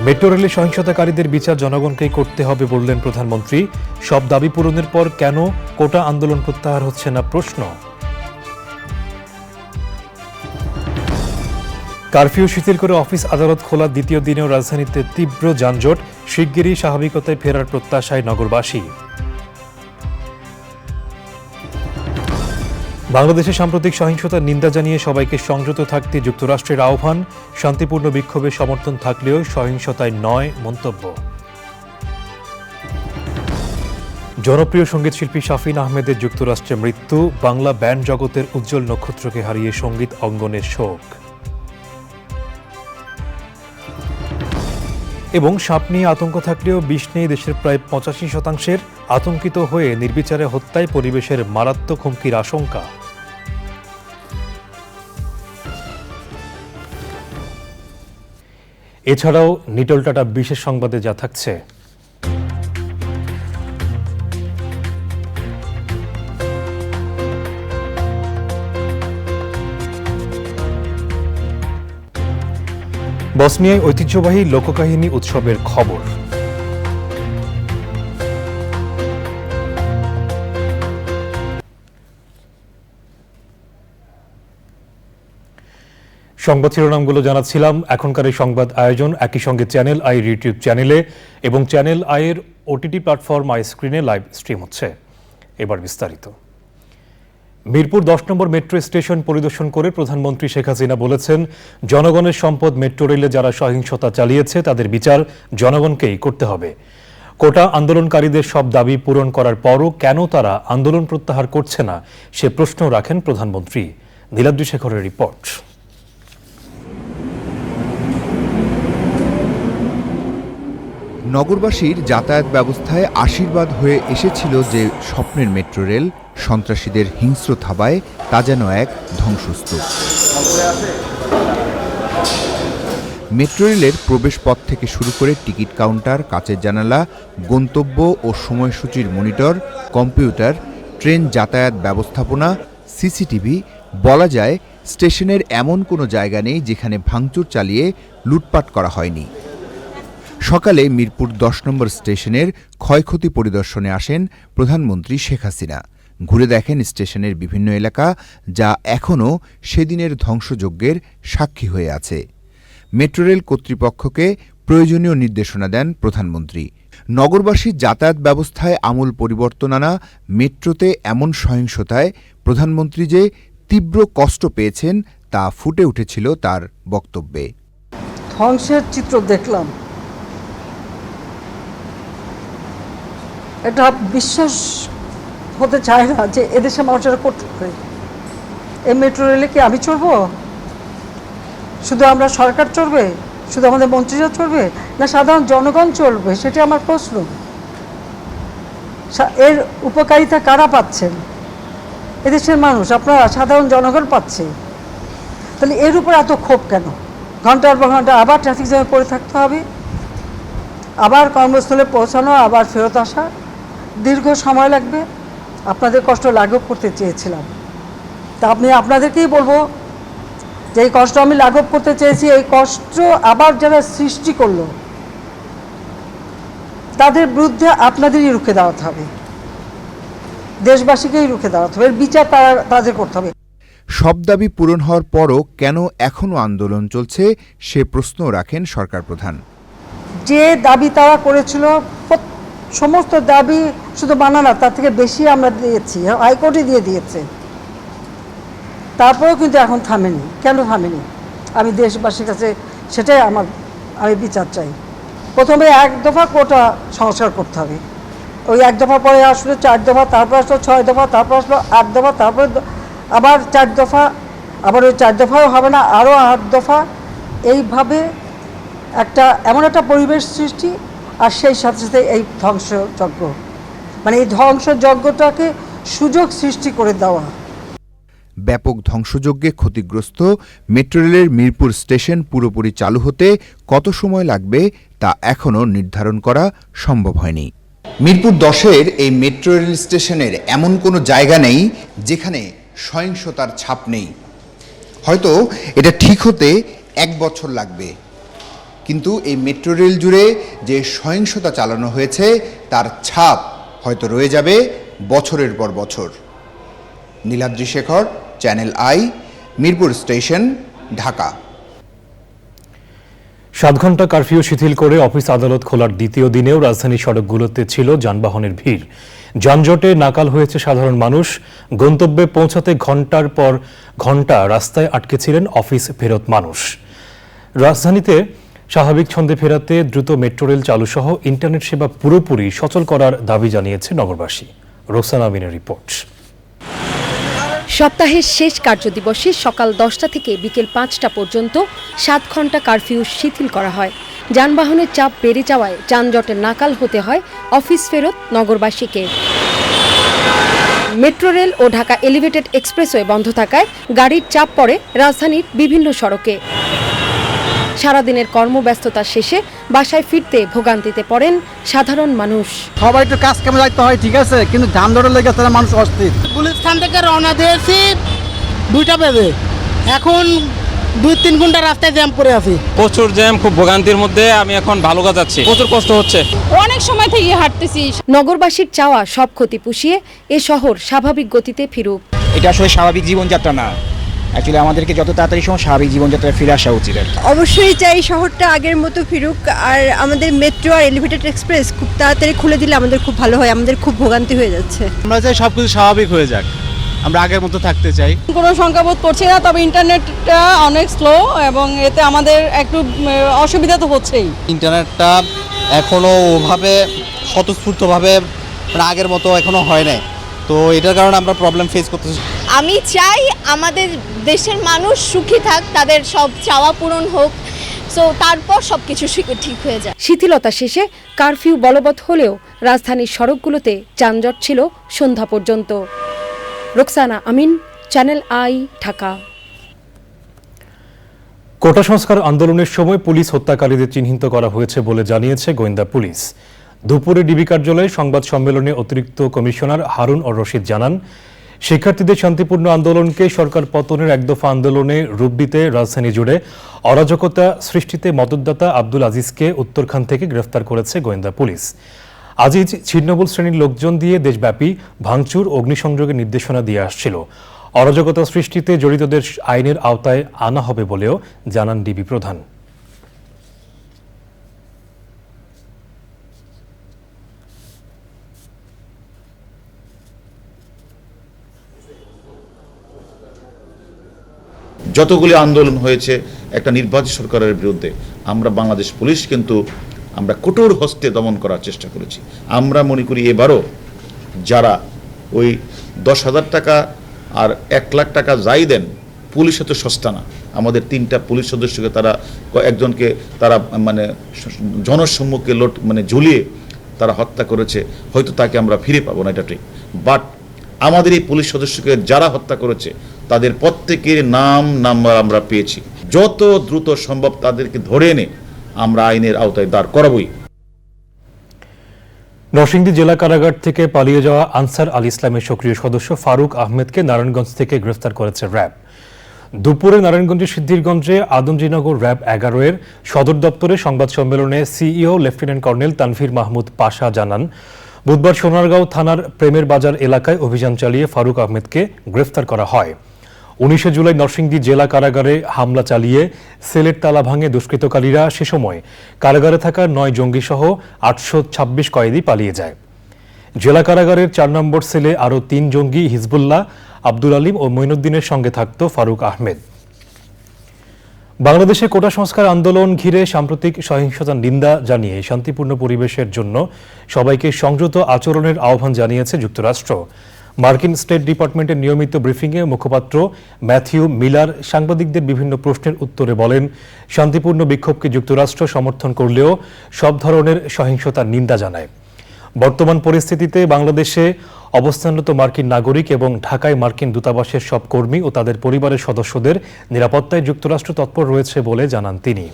Metro রেলে সহিংসতাকারীদের বিচার জনগণকেই করতে হবে বললেন প্রধানমন্ত্রী। সব দাবি পূরণের পর কেন কোটা আন্দোলন প্রত্যাহার হচ্ছে না প্রশ্ন। কারফিউ শিথিল করে অফিস আদালত খোলা দ্বিতীয় দিনেও রাজধানীতে তীব্র যানজট, শিগগিরই স্বাভাবিকতায় ফেরার প্রত্যাশায় নগরবাসী। বাংলাদেশে সাম্প্রতিক সহিংসতার নিন্দা জানিয়ে সবাইকে সংযত থাকতে যুক্তরাষ্ট্রের আহ্বান, শান্তিপূর্ণ বিক্ষোভে সমর্থন থাকলেও সহিংসতায় নয় মন্তব্য। জনপ্রিয় সঙ্গীত শিল্পী শাফিন আহমেদের যুক্তরাষ্ট্রে মৃত্যু, বাংলা ব্যান্ড জগতের উজ্জ্বল নক্ষত্রকে হারিয়ে সঙ্গীত অঙ্গনের শোক। এবং সাপ নিয়ে আতঙ্ক থাকলেও বিষ নেই দেশের প্রায় 85%। আতঙ্কিত হয়ে নির্বিচারে হত্যায় পরিবেশের মারাত্মক হুমকির আশঙ্কা। এছাড়াও নিটলটাটা বিশেষ সংবাদে যা থাকছে। বসনিয়ায় ঐতিহ্যবাহী লোককাহিনী উৎসবের খবর। সংবাদ শিরোনামগুলো জানাচ্ছিলাম। এখনকার এই সংবাদ আয়োজন একই সঙ্গে চ্যানেল আইর ইউটিউব চ্যানেলে এবং চ্যানেল আইয়ের ওটিটি প্ল্যাটফর্ম আই স্ক্রিনে লাইভ স্ট্রিম হচ্ছে। এবার বিস্তারিত। মিরপুর 10 নম্বর মেট্রো স্টেশন পরিদর্শন করে প্রধানমন্ত্রী শেখ হাসিনা বলেছেন, জনগণের সম্পদ মেট্রো রেলে যারা সহিংসতা চালিয়েছে তাদের বিচার জনগণকেই করতে হবে। কোটা আন্দোলনকারীদের সব দাবি পূরণ করার পরও কেন তারা আন্দোলন প্রত্যাহার করছে না সে প্রশ্ন রাখেন প্রধানমন্ত্রী। নীলাদ্রি শেখরের রিপোর্ট। নগরবাসীর যাতায়াত ব্যবস্থায় আশীর্বাদ হয়ে এসেছিল যে স্বপ্নের মেট্রো রেল, সন্ত্রাসীদের হিংস্র থাবায় তা যেন এক ধ্বংসস্তূপ। মেট্রো রেলের প্রবেশপথ থেকে শুরু করে টিকিট কাউন্টার, কাচের জানালা, গন্তব্য ও সময়সূচির মনিটর, কম্পিউটার, ট্রেন যাতায়াত ব্যবস্থাপনা, সিসিটিভি, বলা যায় স্টেশনের এমন কোনো জায়গা নেই যেখানে ভাঙচুর চালিয়ে লুটপাট করা হয়নি। সকালে মিরপুর 10 নম্বর স্টেশনের ক্ষয়ক্ষতি পরিদর্শনে আসেন প্রধানমন্ত্রী শেখ হাসিনা। ঘুরে দেখেন স্টেশনের বিভিন্ন এলাকা, যা এখনও সেদিনের ধ্বংসযজ্ঞের সাক্ষী হয়ে আছে। মেট্রো রেল কর্তৃপক্ষকে প্রয়োজনীয় নির্দেশনা দেন প্রধানমন্ত্রী। নগরবাসীর যাতায়াত ব্যবস্থায় আমূল পরিবর্তন আনা, মেট্রোতে এমন সহিংসতায় প্রধানমন্ত্রী যে তীব্র কষ্ট পেয়েছেন তা ফুটে উঠেছিল তার বক্তব্যে। ধ্বংসের চিত্র দেখলাম, এটা বিশ্বাস হতে চায় না যে এদেশে মানুষেরা করতে পারে। এই মেট্রো রেলে কি আমি চড়বো? শুধু আমরা সরকার চড়বে? শুধু আমাদের মন্ত্রীরা চড়বে? না সাধারণ জনগণ চড়বে? সেটা আমার প্রশ্ন। এর উপকারিতা কারা পাচ্ছেন? এদেশের মানুষ, আপনারা, সাধারণ জনগণ পাচ্ছে। তাহলে এর উপর এত ক্ষোভ কেন? ঘন্টার পর ঘন্টা আবার ট্রাফিক জ্যামে পড়ে থাকতে হবে, আবার কর্মস্থলে পৌঁছানো, আবার ফেরত আসা, দীর্ঘ সময় লাগবে। আপনাদের কষ্ট লাঘব করতে চেয়েছিলাম, তা আপনাদেরকেই বলবো যে এই কষ্ট আমি লাঘব করতে চেয়েছি। এই কষ্ট আবার যারা সৃষ্টি করলো তাদের বিরুদ্ধে আপনাদেরই রুখে দাঁড়াতে হবে, দেশবাসীকেই রুখে দাঁড়াতে হবে। এর বিচার তাদের করতে হবে। সব দাবি পূরণ হওয়ার পরও কেন এখনও আন্দোলন চলছে সে প্রশ্ন রাখেন সরকার প্রধান। যে দাবি তারা করেছিল, সমস্ত দাবি শুধু মানা না, তার থেকে বেশি আমরা দিয়েছি, হাইকোর্টে দিয়ে দিয়েছে। তারপরেও কিন্তু এখন থামেনি। কেন থামেনি? আমি দেশবাসীর কাছে সেটাই আমি বিচার চাই। প্রথমে 1 দফা কোটা সংস্কার করতে হবে, ওই 1 দফা পরে আসলো 4 দফা, তারপর আসলো 6 দফা, তারপর আসলো 8 দফা, তারপরে আবার 4 দফা, আবার ওই 4 দফাও হবে না, আরও 8 দফা। এইভাবে এমন একটা পরিবেশ সৃষ্টি, আর সেই সাথে সাথে এই ধ্বংসযজ্ঞ, মানে এই ধ্বংসযজ্ঞটাকে সুযোগ সৃষ্টি করে দেওয়া। ব্যাপক ধ্বংসযজ্ঞে ক্ষতিগ্রস্ত মেট্রো রেলের মিরপুর স্টেশন পুরোপুরি চালু হতে কত সময় লাগবে তা এখনও নির্ধারণ করা সম্ভব হয়নি। মিরপুর 10-এর এই মেট্রো রেল স্টেশনের এমন কোনো জায়গা নেই যেখানে সহিংসতার ছাপ নেই। হয়তো এটা ঠিক হতে 1 বছর লাগবে, কিন্তু এই মেট্রো রেল জুড়ে যে সহিংসতা চালানো হয়েছে তার ছাপ হয়তো রয়ে যাবে বছরের পর বছর। Niladri Shekhar, channel I, Mirpur station, Dhaka. 7 ঘন্টা কারফিউ শিথিল করে অফিস আদালত খোলার দ্বিতীয় দিনেও রাজধানীর সড়কগুলোতে ছিল যানবাহনের ভিড়। যানজটে নাকাল হয়েছে সাধারণ মানুষ। গন্তব্যে পৌঁছাতে ঘন্টার পর ঘন্টা রাস্তায় আটকে ছিলেন অফিস ফেরত মানুষ। রাজধানীতে স্বাভাবিক ছন্দে ফেরাতে দ্রুত মেট্রো রেল চালুসহ ইন্টারনেট সেবা পুরোপুরি সচল করার দাবি জানিয়েছে নগরবাসী। রোকসানা আমিনের রিপোর্ট। সপ্তাহের শেষ কার্যদিবসে সকাল 10টা থেকে বিকেল 5টা পর্যন্ত 7 ঘন্টা কারফিউ শিথিল করা হয়। যানবাহনের চাপ বেড়ে যাওয়ায় যানজটে নাকাল হতে হয় অফিস ফেরত নগরবাসীকে। মেট্রো রেল ও ঢাকা এলিভেটেড এক্সপ্রেসওয়ে বন্ধ থাকায় গাড়ির চাপ পড়ে রাজধানীর বিভিন্ন সড়কে। সারাদিনের কর্মব্যস্ততা শেষে বাসায় ফিরতে ভোগান্তিতে পড়েন সাধারণ মানুষ। সবাই একটু কাজ কামে যাইতে হয়, ঠিক আছে, কিন্তু যানজটের লেগে তারা মানুষ অস্থির। গুলিস্তান থেকে রওনা দিয়েছি 2টা বেজে, এখন 2-3 ঘন্টা রাস্তায় জ্যাম পড়ে আছি। প্রচুর জ্যাম, খুব ভোগান্তির মধ্যে আমি এখন ভালুকা যাচ্ছি, প্রচুর কষ্ট হচ্ছে। অনেক সময় থেকে হাঁটতেছি। নগরবাসীর চাওয়া সব ক্ষতি পুষিয়ে এ শহর স্বাভাবিক গতিতে ফিরুক। এটা আসলে স্বাভাবিক জীবনযাত্রা না, অ্যাকচুয়ালি আমাদেরকে যত তাড়াতাড়ি সময় স্বাভাবিক জীবনযাত্রায় ফিরে আসা উচিত। অবশ্যই চাই শহরটা আগের মতো ফিরুক, আর আমাদের মেট্রো আর এলিভেটেড এক্সপ্রেস খুব তাড়াতাড়ি খুলে দিলে আমাদের খুব ভালো হয়। আমাদের খুব ভোগান্তি হয়ে যাচ্ছে। আমরা চাই সবকিছু স্বাভাবিক হয়ে যাক, আমরা আগের মতো থাকতে চাই। কোনো সংখ্যাবোধ করছি না, তবে ইন্টারনেটটা অনেক স্লো এবং এতে আমাদের একটু অসুবিধা তো হচ্ছেই। ইন্টারনেটটা এখনও ওভাবে স্বতঃস্ফূর্তভাবে আগের মতো এখনও হয় নাই, তো এটার কারণে আমরা প্রবলেম ফেস করতেছি। আমি চাই আমাদের দেশের মানুষ সুখী থাক, তাদের সব চাওয়া পূরণ হোক, সো তারপর সবকিছু ঠিক হয়ে যায়। শিথিলতা শেষে কারফিউ বলবৎ হলেও রাজধানীর সড়কগুলোতে যানজট ছিল সন্ধ্যা পর্যন্ত। রোকসানা আমিন, চ্যানেল আই, ঢাকা। কোটা সংস্কার আন্দোলনের সময় পুলিশ হত্যাকারীদের চিহ্নিত করা হয়েছে বলে জানিয়েছে গোয়েন্দা পুলিশ। দুপুরে ডিবি কার্যালয়ে সংবাদ সম্মেলনে অতিরিক্ত কমিশনার হারুন অর রশিদ জানান, শিক্ষার্থীদের শান্তিপূর্ণ আন্দোলনকে সরকার পতনের একদফা আন্দোলনে রূপ দিতে রাজধানী জুড়ে অরাজকতা সৃষ্টিতে মদতদাতা আব্দুল আজিজকে উত্তরখান থেকে গ্রেফতার করেছে গোয়েন্দা পুলিশ। আজিজ ছিন্নমূল শ্রেণীর লোকজন দিয়ে দেশব্যাপী ভাঙচুর, অগ্নিসংযোগের নির্দেশনা দিয়ে আসছিল। অরাজকতা সৃষ্টিতে জড়িতদের আইনের আওতায় আনা হবে বলেও জানান ডিবি প্রধান। যতগুলি আন্দোলন হয়েছে একটা নির্বাচিত সরকারের বিরুদ্ধে, আমরা বাংলাদেশ পুলিশ কিন্তু আমরা কঠোর হস্তে দমন করার চেষ্টা করেছি। আমরা মনে করি এবারও যারা ওই 10,000 টাকা আর 1 লাখ টাকা যাই দেন, পুলিশ এত সস্তা না। আমাদের 3টা পুলিশ সদস্যকে তারা একজনকে তারা মানে জনসম্মুখে ঝুলিয়ে তারা হত্যা করেছে। হয়তো তাকে আমরা ফিরে পাবো না, এটা ঠিক, বাট আমাদের এই পুলিশ সদস্যকে যারা হত্যা করেছে তাদের প্রত্যেকের নাম নাম্বার আমরা পেয়েছি। যত দ্রুত সম্ভব তাদেরকে ধরে এনে আমরা আইনের আওতায় দাঁড় করাবই। নরসিংদী জেলা কারাগার থেকে পালিয়ে যাওয়া আনসার আল ইসলামের সক্রিয় সদস্য ফারুক আহমেদকে নারায়ণগঞ্জ থেকে গ্রেফতার করেছে র্যাব। দুপুরে নারায়ণগঞ্জের সিদ্ধিরগঞ্জে আদমজীনগর র্যাব 11-এর সদর দপ্তরে সংবাদ সম্মেলনে CEO lieutenant colonel Tanvir Mahmud Pasha জানান, বুধবার সোনারগাঁও থানার প্রেমের বাজার এলাকায় অভিযান চালিয়ে ফারুক আহমেদকে গ্রেফতার করা হয়। 19 জুলাই নরসিংদী জেলা কারাগারে হামলা চালিয়ে সেলের তালা ভাঙে দুষ্কৃতকারীরা। সে সময় কারাগারে থাকা 9 জঙ্গিসহ 826 কয়েদি পালিয়ে যায়। জেলা কারাগারের 4 নম্বর সেলে আরও 3 জঙ্গি হিজবুল্লাহ, আব্দুল আলিম ও মঈনুদ্দিনের সঙ্গে থাকত ফারুক আহমেদ। বাংলাদেশে কোটা সংস্কার আন্দোলন ঘিরে সাম্প্রতিক সহিংসতার নিন্দা জানিয়ে শান্তিপূর্ণ পরিবেশের জন্য সবাইকে সংযত আচরণের আহ্বান জানিয়েছে যুক্তরাষ্ট্র। মার্কিন স্টেট ডিপার্টমেন্টের নিয়মিত ব্রিফিংয়ে মুখপাত্র ম্যাথিউ মিলার সাংবাদিকদের বিভিন্ন প্রশ্নের উত্তরে বলেন, শান্তিপূর্ণ বিক্ষোভকে যুক্তরাষ্ট্র সমর্থন করলেও সব ধরনের সহিংসতার নিন্দা জানায়। বর্তমান পরিস্থিতিতে বাংলাদেশে অবস্থানরত মার্কিন নাগরিক এবং ঢাকায় মার্কিন দূতাবাসের সব কর্মী ও তাদের পরিবারের সদস্যদের নিরাপত্তায় যুক্তরাষ্ট্র তৎপর রয়েছে বলে জানান তিনি।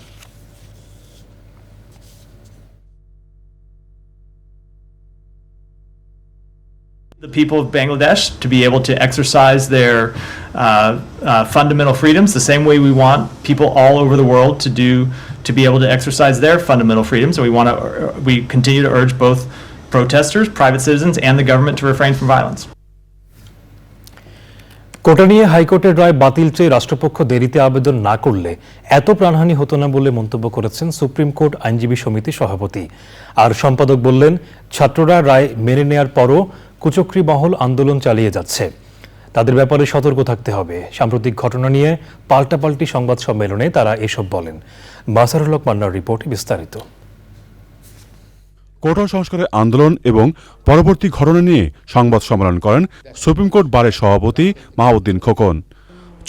The people of Bangladesh to be able to exercise their fundamental freedoms the same way we want people all over the world to be able to exercise their fundamental freedoms, and we continue to urge both protesters, private citizens, and the government to refrain from violence. কোটা নিয়ে হাইকোর্টের রায় বাতিল চেয়ে রাষ্ট্রপক্ষ দেরিতে আবেদন না করলে এত প্রাণহানি হতো না বলে মন্তব্য করেছেন সুপ্রিম কোর্ট আইনজীবী সমিতির সভাপতি। আর সম্পাদক বললেন, ছাত্ররা রায় মেনে নেয়ার পরও কুচক্রী মহল আন্দোলন চালিয়ে যাচ্ছে, তাদের ব্যাপারে সতর্ক থাকতে হবে। সাম্প্রতিক ঘটনা নিয়ে পাল্টাপাল্টি সংবাদ সম্মেলনে তারা এসব বলেন। মাসারুল হক মান্নার রিপোর্টে বিস্তারিত। কোটা সংস্কারের আন্দোলন এবং পরবর্তী ঘটনা নিয়ে সংবাদ সম্মেলন করেন সুপ্রিম কোর্ট বারের সভাপতি মাহউদ্দিন খোকন।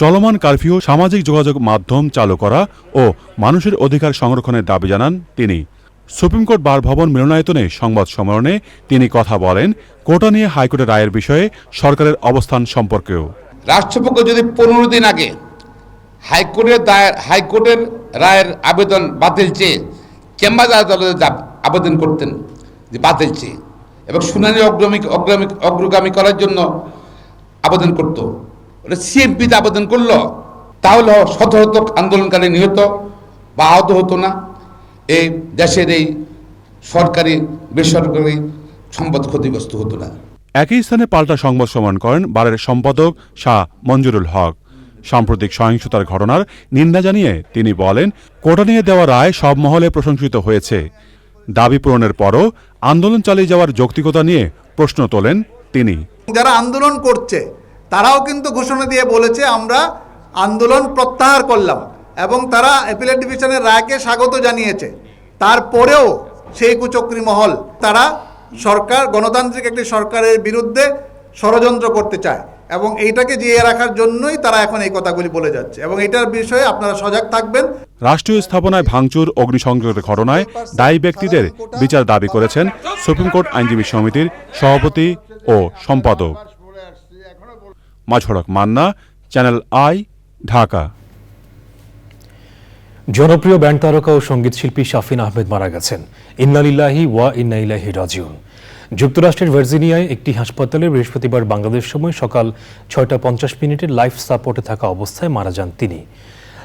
চলমান কারফিউ, সামাজিক যোগাযোগ মাধ্যম চালু করা ও মানুষের অধিকার সংরক্ষণের দাবি জানান তিনি। সুপ্রিম কোর্ট বার ভবন মিলনায়তনে সংবাদ সম্মেলনে তিনি কথা বলেন কোটা নিয়ে হাইকোর্টের রায়ের বিষয়ে সরকারের অবস্থান সম্পর্কেও। রাষ্ট্রপক্ষ যদি 15 দিন আগে হাইকোর্টের রায়ের আবেদন বাতিল চেয়ে চেম্বার আদালতে আবেদন করতেন যে বাতিল চেয়ে, এবং শুনানি অগ্রগামী করার জন্য আবেদন করত, ওটা সিএমপিতে আবেদন করলো, তাহলে শত শত আন্দোলনকারী নিহত বা আহত হতো না, এই দেশের এই সরকারি বেসরকারি সম্পদ ক্ষতিগ্রস্ত হতো না। একই স্থানে পাল্টা সংবাদ সম্মেলন করেন বারের সম্পাদক শাহ মঞ্জুরুল হক। সাম্প্রতিক সহিংসতার ঘটনার নিন্দা জানিয়ে তিনি বলেন, কোটা নিয়ে দেওয়া রায় সব মহলে প্রশংসিত হয়েছে। দাবি পূরণের পরও আন্দোলন চালিয়ে যাওয়ার যৌক্তিকতা নিয়ে প্রশ্ন তোলেন তিনি। যারা আন্দোলন করছে তারাও কিন্তু ঘোষণা দিয়ে বলেছে আমরা আন্দোলন প্রত্যাহার করলাম, এবং তারা অ্যাপিলেট ডিভিশনের রায়কে স্বাগত জানিয়েছে। তারপরেও সেই কুচক্রী মহল তারা গণতান্ত্রিক একটি সরকারের বিরুদ্ধে ষড়যন্ত্র করতে চায়, এবং এইটাকে জিয়ে রাখার জন্যই তারা এখন এই কথাগুলি বলে যাচ্ছে, এবং এটার বিষয়ে আপনারা সজাগ থাকবেন। রাষ্ট্রীয় স্থাপনায় ভাঙচুর, অগ্নিসংযোগের ঘটনায় দায়ী ব্যক্তিদের বিচার দাবি করেছেন সুপ্রিম কোর্ট আইনজীবী সমিতির সভাপতি ও সম্পাদক। মাঝড়ক মান্না, চ্যানেল আই, ঢাকা। জনপ্রিয় ব্যান্ড তারকা ও সঙ্গীত শিল্পী শাফিন আহমেদ মারা গেছেন। ইন্না লিল্লাহি ওয়া ইন্না ইলাইহি রাজিউন। যুক্তরাষ্ট্রের ভার্জিনিয়ায় একটি হাসপাতালে বৃহস্পতিবার বাংলাদেশ সময় সকাল 6:50 লাইফ সাপোর্টে থাকা অবস্থায় মারা যান তিনি।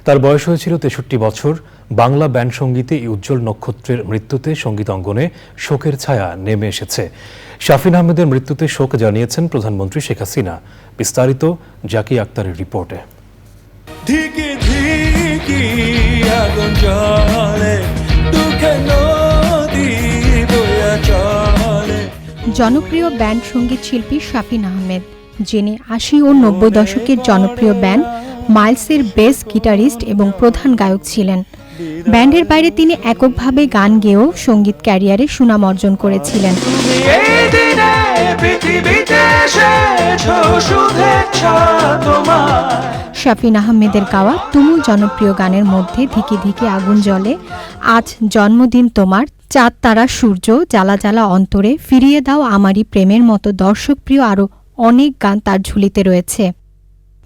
তার বয়স হয়েছিল 63 বছর। বাংলা ব্যান্ড সঙ্গীতে এই উজ্জ্বল নক্ষত্রের মৃত্যুতে সঙ্গীত অঙ্গনে শোকের ছায়া নেমে এসেছে। শাফিন আহমেদের মৃত্যুতে শোক জানিয়েছেন প্রধানমন্ত্রী শেখ হাসিনা। বিস্তারিত জাকি আক্তারের রিপোর্টে। জনপ্রিয় ব্যান্ড সঙ্গীত শিল্পী শাফিন আহমেদ, যিনি 80 ও 90 দশকের জনপ্রিয় ব্যান্ড মাইলসের বেস গিটারিস্ট এবং প্রধান গায়ক ছিলেন। ব্যান্ডের বাইরে তিনি এককভাবে গান গেয়েও সঙ্গীত ক্যারিয়ারে সুনাম অর্জন করেছিলেন। শাফিন আহমেদের গাওয়া তুমুল জনপ্রিয় গানের মধ্যে ধিকি ধিকি আগুন জ্বলে, আজ জন্মদিন তোমার, চাঁদ তারা সূর্য, জ্বালা জ্বালা অন্তরে, ফিরিয়ে দাও আমারই প্রেমের মতো দর্শকপ্রিয় আরও অনেক গান তার ঝুলিতে রয়েছে।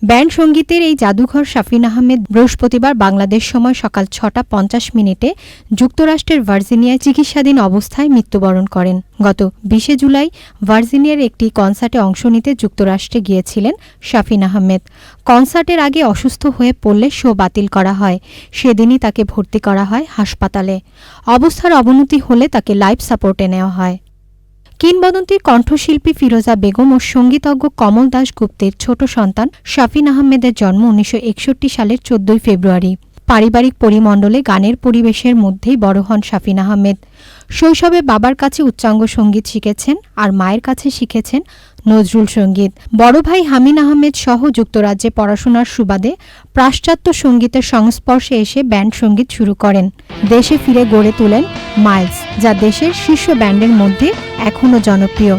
ব্যান্ড সঙ্গীতের এই জাদুঘর শাফিন আহমেদ বৃহস্পতিবার বাংলাদেশ সময় সকাল 6:50 যুক্তরাষ্ট্রের ভার্জিনিয়ায় চিকিৎসাধীন অবস্থায় মৃত্যুবরণ করেন। গত 20 জুলাই ভার্জিনিয়ার একটি কনসার্টে অংশ নিতে যুক্তরাষ্ট্রে গিয়েছিলেন শাফিন আহমেদ। কনসার্টের আগে অসুস্থ হয়ে পড়লে শো বাতিল করা হয়। সেদিনই তাকে ভর্তি করা হয় হাসপাতালে। অবস্থার অবনতি হলে তাকে লাইফ সাপোর্টে নেওয়া হয়। কিংবদন্তির কণ্ঠশিল্পী ফিরোজা বেগম ও সঙ্গীতজ্ঞ কমল দাশগুপ্তের ছোট সন্তান শাফিন আহমেদের জন্ম 1961 সালের 14 ফেব্রুয়ারি। পারিবারিক পরিমণ্ডলে গানের পরিবেশের মধ্যেই বড় হন শাফিন আহমেদ। শৈশবে বাবার কাছে উচ্চাঙ্গ সঙ্গীত শিখেছেন আর মায়ের কাছে শিখেছেন নজরুল সঙ্গীত। বড় ভাই হামিন আহমেদ সহ যুক্তরাজ্যে পড়াশোনার সুবাদে পাশ্চাত্য সঙ্গীতের সংস্পর্শে এসে ব্যান্ড সঙ্গীত শুরু করেন। দেশে ফিরে গড়ে তোলেন মাইলস, যা দেশের শীর্ষ ব্যান্ডের মধ্যে এখনও জনপ্রিয়।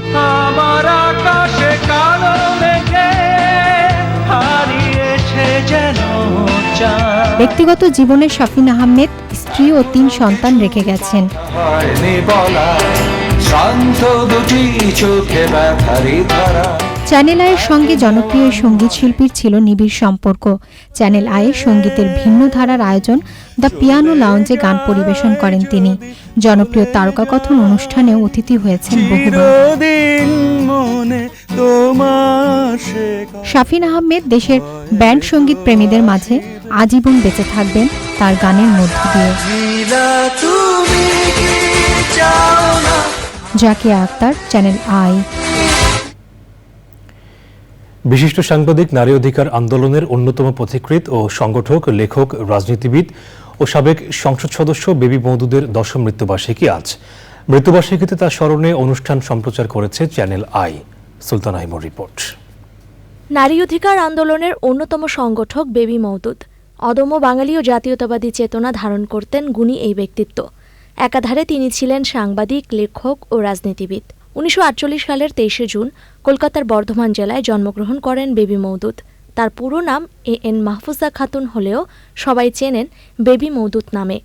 ব্যক্তিগত জীবনে শাফিন আহমেদ স্ত্রী ও 3 সন্তান রেখে গেছেন। চ্যানেল আইয়ের সঙ্গে জনপ্রিয় সঙ্গীত শিল্পীর ছিল নিবিড় সম্পর্ক। চ্যানেল আইয়ের সঙ্গীতের ভিন্ন ধারার আয়োজন দ্য পিয়ানো লাউঞ্জে গান পরিবেশন করেন তিনি। জনপ্রিয় তারকাকথন অনুষ্ঠানেও অতিথি হয়েছেন বহুবার। জীবনে তোমার শেখা। শাফিন আহমেদ দেশের ব্যান্ড সঙ্গীত প্রেমীদের মাঝে আজীবন বেঁচে থাকবেন তার গানের মধ্য দিয়ে। তুমি কি চাও না? Zakia Akter, channel I. বিশিষ্ট সাংবাদিক নারী অধিকার আন্দোলনের অন্যতম পথিকৃৎ ও সংগঠক, লেখক, রাজনীতিবিদ ও সাবেক সংসদ সদস্য বেবি মওদুদের 10ম মৃত্যুবার্ষিকী আজ। মৃত্যুবার্ষিকীতে তার স্মরণে অনুষ্ঠান সম্প্রচার করেছে চ্যানেল আই। সুলতানা হিমুর রিপোর্ট। নারী অধিকার আন্দোলনের অন্যতম সংগঠক বেবি মওদুদ অদম্য বাঙালি ও জাতীয়তাবাদী চেতনা ধারণ করতেন গুণী এই ব্যক্তিত্ব। একাধারে তিনি ছিলেন সাংবাদিক, লেখক ও রাজনীতিবিদ। 1948 সালের 23শে জুন কলকাতার বর্ধমান জেলায় জন্মগ্রহণ করেন বেবি মওদুদ। তার পুরো নাম এএন মাহফুজা খাতুন হলেও সবাই চেনেন বেবি মওদুদ নামে।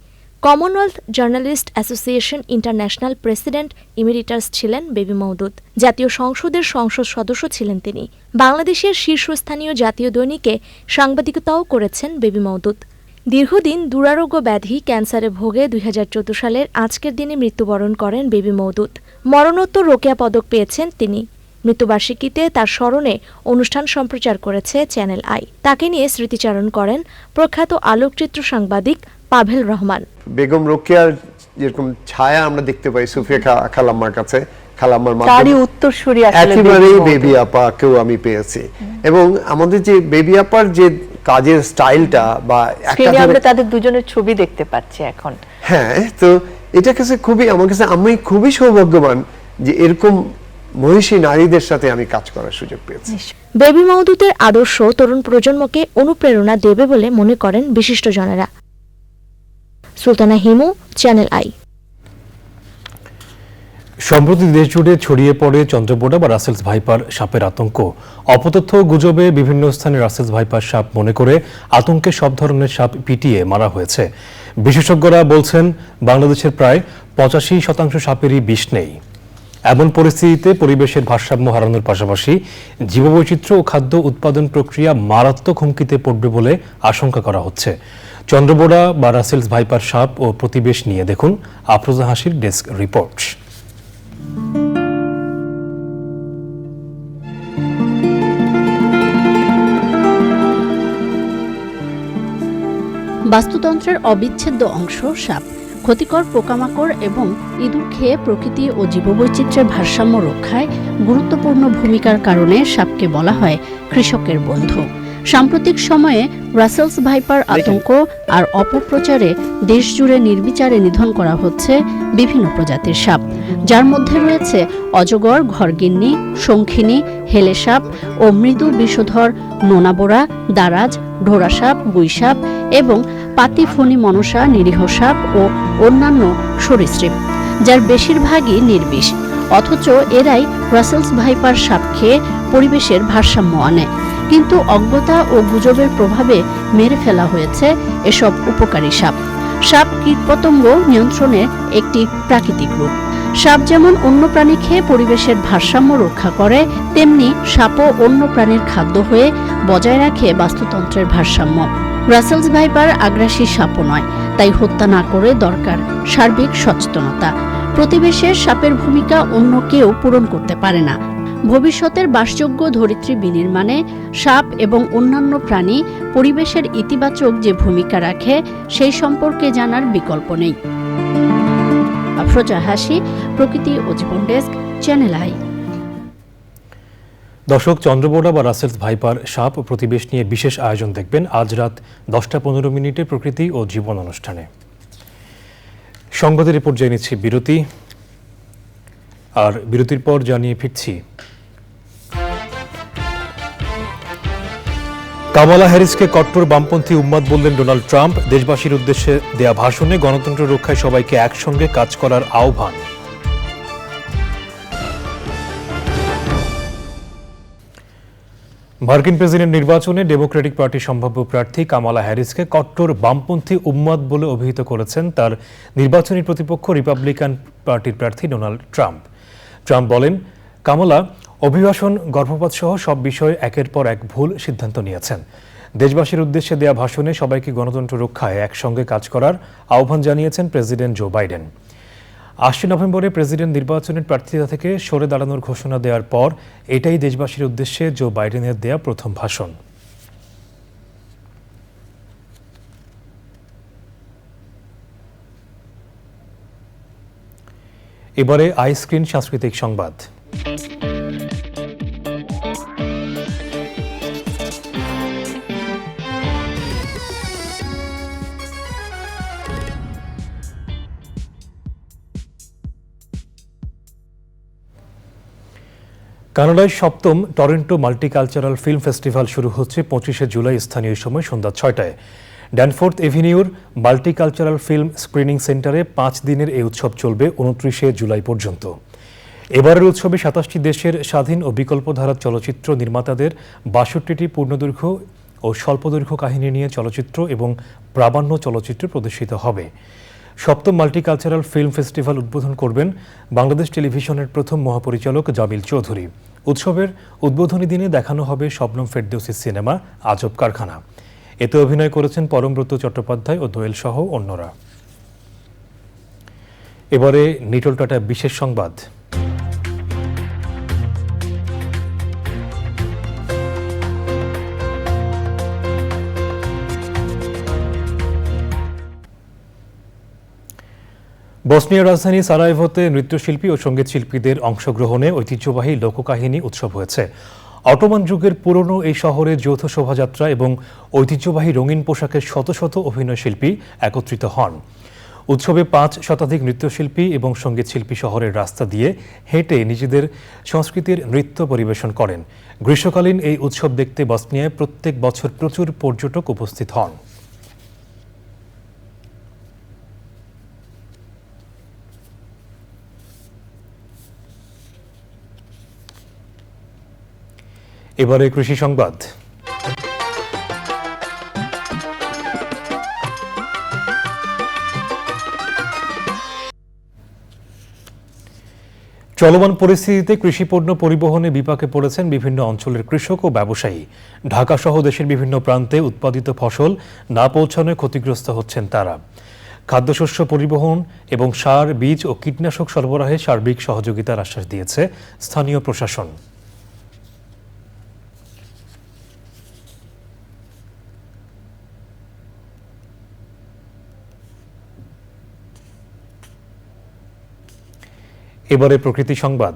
Commonwealth journalist association international president emeritus ছিলেন বেবি মওদুদ। জাতীয় সংসদের সংসদ সদস্য ছিলেন তিনি। বাংলাদেশের শীর্ষস্থানীয় জাতীয় দৈনিকে সাংবাদিকতাও করেছেন বেবি মওদুদ। দীর্ঘদিন দুরারোগ্য ব্যাধি ক্যান্সারে ভোগে 2014 সালের আজকের দিনে মৃত্যুবরণ করেন বেবি মওদুদ। মরণোত্তর রোকেয়া পদক পেয়েছেন তিনি। মৃত্যুবার্ষিকীতে তার স্মরণে অনুষ্ঠান সম্প্রচার করেছে চ্যানেল আই। তাকে নিয়ে স্মৃতিচারণ করেন প্রখ্যাত আলোকচিত্র সাংবাদিক পাভেল রহমান। বেগম রোকেয়ার যেরকম ছায়া আমরা দেখতে পাই সুফিয়া খালাম্মার কাছে, খালাম্মার মাধ্যমে উত্তরসূরি একেবারেই বেবি আপাকেও আমি পেয়েছি। এবং আমাদের যে বেবি আপার যে কাজের স্টাইলটা বা আমরা তাদের দুজনের ছবি দেখতে পাচ্ছি এখন। হ্যাঁ, তো এটা কাছে খুবই আমার কাছে আমি খুবই সৌভাগ্যবান যে এরকম মহিষী নারীদের সাথে আমি কাজ করার সুযোগ পেয়েছি। বেবি মওদুদের আদর্শ তরুণ প্রজন্মকে অনুপ্রেরণা দেবে বলে মনে করেন বিশিষ্টজনেরা। Sultana Himu, channel I. সম্প্রতি দেশজুড়ে ছড়িয়ে পড়ে চন্দ্রবোড়া বা রাসেলস ভাইপার সাপের আতঙ্ক। অপতথ্য গুজবে বিভিন্ন স্থানে রাসেলস ভাইপার সাপ মনে করে আতঙ্কে সব ধরনের সাপ পিটিয়ে মারা হয়েছে। বিশেষজ্ঞরা বলছেন বাংলাদেশের প্রায় 85% সাপেরই বিষ নেই। এমন পরিস্থিতিতে পরিবেশের ভারসাম্য হারানোর পাশাপাশি জীববৈচিত্র্য ও খাদ্য উৎপাদন প্রক্রিয়া মারাত্মক হুমকিতে পড়বে বলে আশঙ্কা করা হচ্ছে। চন্দ্রবোড়া বা রাসেলস ভাইপার সাপ ও প্রতিবেশ নিয়ে দেখুন আফরোজা হাসির ডেস্ক রিপোর্ট। বাস্তুতন্ত্রের অবিচ্ছেদ্য অংশ সাপ। ক্ষতিকর পোকামাকড় এবং ইঁদুর খেয়ে প্রকৃতি ও জীববৈচিত্র্যের ভারসাম্য রক্ষায় গুরুত্বপূর্ণ ভূমিকার কারণে সাপকে বলা হয় কৃষকের বন্ধু। সাম্প্রতিক সময়ে রাসেলস ভাইপার আতঙ্ক আর অপপ্রচারে দেশজুড়ে নির্বিচারে নিধন করা হচ্ছে বিভিন্ন প্রজাতির সাপ, যার মধ্যে রয়েছে অজগর, ঘরগিন্নি, শঙ্খিনী, হেলে সাপ ও মৃদু বিষধর নোনাবোড়া, দারাজ, ঢোড়া সাপ, গুইসাপ এবং পাতিফণি মনসা, নিরীহ সাপ ও অন্যান্য সরীসৃপ, যার বেশিরভাগই নির্বিষ। অথচ এরাই রাসেলস ভাইপার সাপ খেয়ে পরিবেশের ভারসাম্য আনে। কিন্তু অজ্ঞতা ও গুজবের প্রভাবে মেরে ফেলা হয়েছে এসব উপকারী সাপ। সাপ কীটপতঙ্গ নিয়ন্ত্রণের একটি প্রাকৃতিক রূপ। সাপ যেমন অন্য প্রাণী খেয়ে পরিবেশের ভারসাম্য রক্ষা করে, তেমনি সাপও অন্য প্রাণীর খাদ্য হয়ে বজায় রাখে বাস্তুতন্ত্রের ভারসাম্য। রাসেলস ভাইপার আগ্রাসী সাপও নয়, তাই হত্যা না করে দরকার সার্বিক সচেতনতা। প্রতিবেশের সাপের ভূমিকা অন্য কেউ পূরণ করতে পারে না। ভবিষ্যতের বাসযোগ্য ধরিত্রী বিনির্মাণে সাপ এবং অন্যান্য প্রাণী পরিবেশের ইতিবাচক যে ভূমিকা রাখে সেই সম্পর্কে জানার বিকল্প নেই। আফরোজা হাসি, প্রকৃতি ও জীবন ডেস্ক, চ্যানেল আই। দর্শক, চন্দ্রবোড়া বা রাসেলস ভাইপার সাপ প্রতিবেশ নিয়ে বিশেষ আয়োজন দেখবেন আজ রাত 10:15 প্রকৃতি ও জীবন অনুষ্ঠানে। সংবাদের রিপোর্ট জানিয়েছি বিরতি, আর বিরতির পর জানিয়ে ফিরছি। কামালা হ্যারিসকে কট্টর বামপন্থী উম্মাদ বললেন ডোনাল্ড ট্রাম্প। দেশবাসীর উদ্দেশ্যে দেয়া ভাষণে গণতন্ত্র রক্ষায় সবাইকে একসঙ্গে কাজ করার আহ্বান। মার্কিন প্রেসিডেন্ট নির্বাচনে ডেমোক্রেটিক পার্টির সম্ভাব্য প্রার্থী কামালা হ্যারিসকে কট্টর বামপন্থী উম্মাদ বলে অভিহিত করেছেন তার নির্বাচনী প্রতিপক্ষ রিপাবলিকান পার্টির প্রার্থী ডোনাল্ড ট্রাম্প। ট্রাম্প বলেন, কামালা অভিবাসন, গর্ভপাত সহ সব বিষয়ে একের পর এক ভুল সিদ্ধান্ত নিয়েছেন। দেশবাসীর উদ্দেশ্যে দেয়া ভাষণে সবাইকে গণতন্ত্র রক্ষায় একসঙ্গে কাজ করার আহ্বান জানিয়েছেন প্রেসিডেন্ট জো বাইডেন। ৮ নভেম্বরে প্রেসিডেন্ট নির্বাচনের প্রার্থিতা থেকে সরে দাঁড়ানোর ঘোষণা দেওয়ার পর এটাই দেশবাসীর উদ্দেশ্যে জো বাইডেনের দেয়া প্রথম ভাষণ। এবারে আইস্ক্রিন সাংস্কৃতিক সংবাদ। কানাডায় ৭ম টরন্টো মাল্টিকালচারাল ফিল্ম ফেস্টিভ্যাল শুরু হচ্ছে ২৫শে জুলাই স্থানীয় সময় সন্ধ্যা ৬টায়। ড্যানফোর্থ এভিনিউর মাল্টিকালচারাল ফিল্ম স্ক্রিনিং সেন্টারে ৫ দিনের এই উৎসব চলবে ২৯শে জুলাই পর্যন্ত। এবারের উৎসবে ২৭টি দেশের স্বাধীন ও বিকল্পধারার চলচ্চিত্র নির্মাতাদের ৬২টি পূর্ণদৈর্ঘ্য ও স্বল্পদৈর্ঘ্য কাহিনী নিয়ে চলচ্চিত্র এবং প্রামাণ্য চলচ্চিত্র প্রদর্শিত হবে। ৭ম মাল্টিকালচারাল ফিল্ম ফেস্টিভ্যাল উদ্বোধন করবেন বাংলাদেশ টেলিভিশনের প্রথম মহাপরিচালক জামিল চৌধুরী। উৎসবের উদ্বোধনী দিনে দেখানো হবে শবনম ফেরদৌসীর সিনেমা আজব কারখানা। এতে অভিনয় করেছেন পরমব্রত চট্টোপাধ্যায় ও দোয়েল সহ অন্যরা। এবারে নিটল টাটা বিশেষ সংবাদ। বসনিয়ার রাজধানী সারায়েভোতে নৃত্যশিল্পী ও সঙ্গীত শিল্পীদের অংশগ্রহণে ঐতিহ্যবাহী লোককাহিনী উৎসব হয়েছে। অটোমান যুগের পুরনো এই শহরে যৌথ শোভাযাত্রা এবং ঐতিহ্যবাহী রঙিন পোশাকের শত শত অভিনয় শিল্পী একত্রিত হন। উৎসবে ৫ শতাধিক নৃত্যশিল্পী এবং সঙ্গীত শিল্পী শহরের রাস্তা দিয়ে হেঁটে নিজেদের সংস্কৃতির নৃত্য পরিবেশন করেন। গ্রীষ্মকালীন এই উৎসব দেখতে বসনিয়ায় প্রত্যেক বছর প্রচুর পর্যটক উপস্থিত হন। এবারে কৃষি সংবাদ। চলমান পরিস্থিতিতে কৃষিপণ্য পরিবহনে বিপাকে পড়েছেন বিভিন্ন অঞ্চলের কৃষক ও ব্যবসায়ী। ঢাকা সহ দেশের বিভিন্ন প্রান্তে উৎপাদিত ফসল না পৌঁছানোয় ক্ষতিগ্রস্ত হচ্ছেন তারা। খাদ্যশস্য পরিবহন এবং সার, বীজ ও কীটনাশক সরবরাহে সার্বিক সহযোগিতার আশ্বাস দিয়েছে স্থানীয় প্রশাসন। এবারে প্রকৃতি সংবাদ।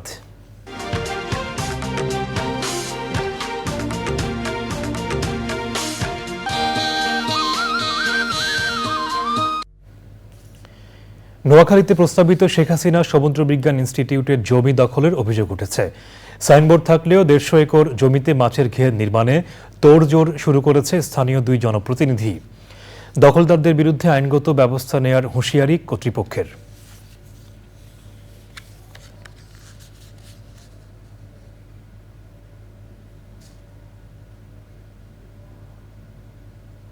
নোয়াখালীতে প্রস্তাবিত শেখ হাসিনা সমুদ্র বিজ্ঞান ইনস্টিটিউটের জমি দখলের অভিযোগ উঠেছে। সাইনবোর্ড থাকলেও ১৫০ একর জমিতে মাছের ঘের নির্মাণে তোড়জোড় শুরু করেছে স্থানীয় ২ জনপ্রতিনিধি। দখলদারদের বিরুদ্ধে আইনগত ব্যবস্থা নেয়ার হুঁশিয়ারি কর্তৃপক্ষের।